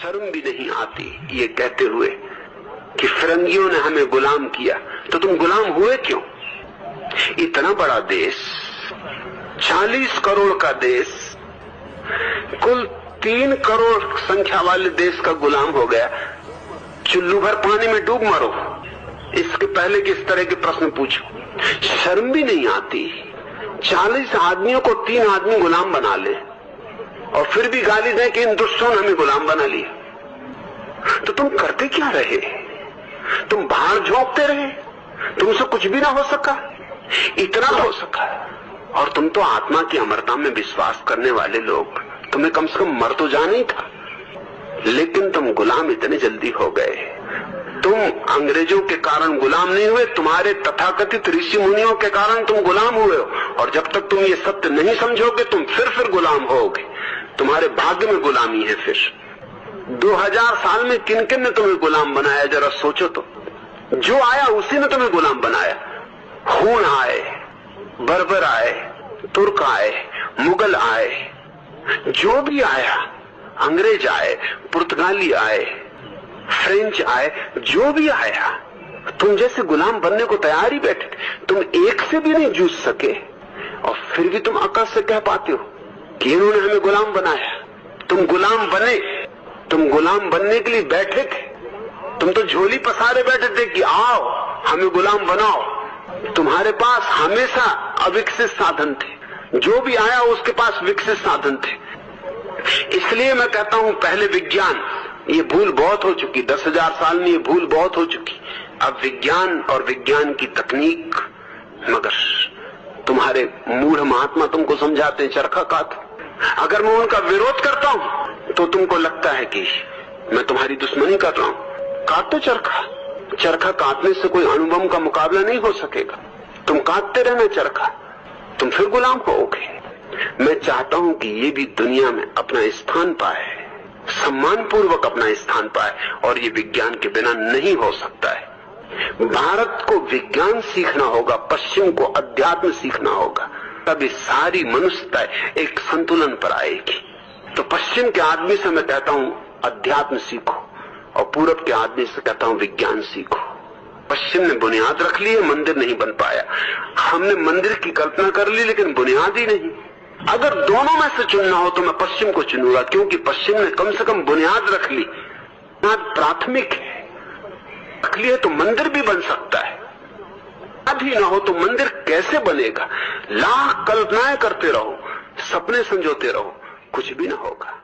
शर्म भी नहीं आती ये कहते हुए कि फिरंगियों ने हमें गुलाम किया, तो तुम गुलाम हुए क्यों? इतना बड़ा देश, 40 करोड़ का देश, कुल 3 करोड़ संख्या वाले देश का गुलाम हो गया। चुल्लू भर पानी में डूब मरो, इसके पहले कि इस तरह के प्रश्न पूछो। शर्म भी नहीं आती? 40 आदमियों को 3 आदमी गुलाम बना ले और फिर भी गाली दें कि इन दुष्टों ने हमें गुलाम बना लिया। तो तुम करते क्या रहे? तुम बाहर झोंकते रहे? तुमसे कुछ भी ना हो सका? इतना हो सका। और तुम तो आत्मा की अमरता में विश्वास करने वाले लोग, तुम्हें कम से कम मर तो जाना ही था। लेकिन तुम गुलाम इतने जल्दी हो गए। तुम अंग्रेजों के कारण गुलाम नहीं हुए, तुम्हारे तथाकथित ऋषि मुनियों के कारण तुम गुलाम हुए हो। और जब तक तुम ये सत्य नहीं समझोगे तुम फिर गुलाम होगे। तुम्हारे भाग्य में गुलामी है। फिर 2000 साल में किन किन ने तुम्हें गुलाम बनाया, जरा सोचो तो। जो आया उसी ने तुम्हें गुलाम बनाया। खून आए, बर्बर आए, तुर्क आए, मुगल आए, जो भी आया, अंग्रेज आए, पुर्तगाली आए, फ्रेंच आए, जो भी आया, तुम जैसे गुलाम बनने को तैयार ही बैठे। तुम एक से भी नहीं जूझ सके और फिर भी तुम अकल से कह पाते हो कि इन्होंने हमें गुलाम बनाया। तुम गुलाम बने, तुम गुलाम बनने के लिए बैठे थे। तुम तो झोली पसारे बैठे थे कि आओ हमें गुलाम बनाओ। तुम्हारे पास हमेशा अविकसित साधन थे, जो भी आया उसके पास विकसित साधन थे। इसलिए मैं कहता हूं पहले विज्ञान, ये भूल बहुत हो चुकी, 10,000 साल में ये भूल बहुत हो चुकी। अब विज्ञान और विज्ञान की तकनीक, मगर तुम्हारे मूढ़ महात्मा तुमको समझाते हैं चरखा काट। अगर मैं उनका विरोध करता हूं तो तुमको लगता है कि मैं तुम्हारी दुश्मनी कर रहा हूं। काटो चरखा, चरखा काटने से कोई अनुभव का मुकाबला नहीं हो सकेगा। तुम काटते रहना चरखा, तुम फिर गुलाम होगे। मैं चाहता हूं कि ये भी दुनिया में अपना स्थान पाए, सम्मान पूर्वक अपना स्थान पाए, और ये विज्ञान के बिना नहीं हो सकता है। भारत को विज्ञान सीखना होगा, पश्चिम को अध्यात्म सीखना होगा, तभी सारी मनुष्यता एक संतुलन पर आएगी। तो पश्चिम के आदमी से मैं कहता हूं अध्यात्म सीखो और पूरब के आदमी से कहता हूं विज्ञान सीखो। पश्चिम ने बुनियाद रख ली है, मंदिर नहीं बन पाया। हमने मंदिर की कल्पना कर ली लेकिन बुनियाद ही नहीं। अगर दोनों में से चुनना हो तो मैं पश्चिम को चुनूंगा, क्योंकि पश्चिम ने कम से कम बुनियाद रख ली। प्राथमिक है, रख लिया तो मंदिर भी बन सकता है। अभी ना हो तो मंदिर कैसे बनेगा? लाख कल्पनाएं करते रहो, सपने संजोते रहो, कुछ भी ना होगा।